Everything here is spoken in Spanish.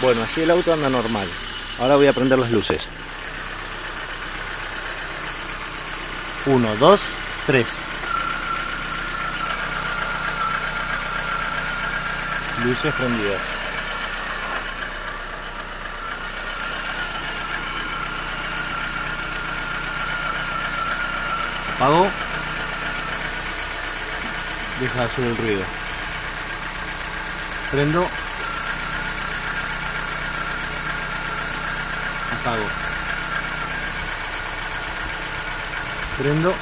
Bueno, así el auto anda normal. Ahora voy a prender las luces. 1, 2, 3. Luces prendidas. Apago. Deja de hacer el ruido. Prendo. Apago. Prendo.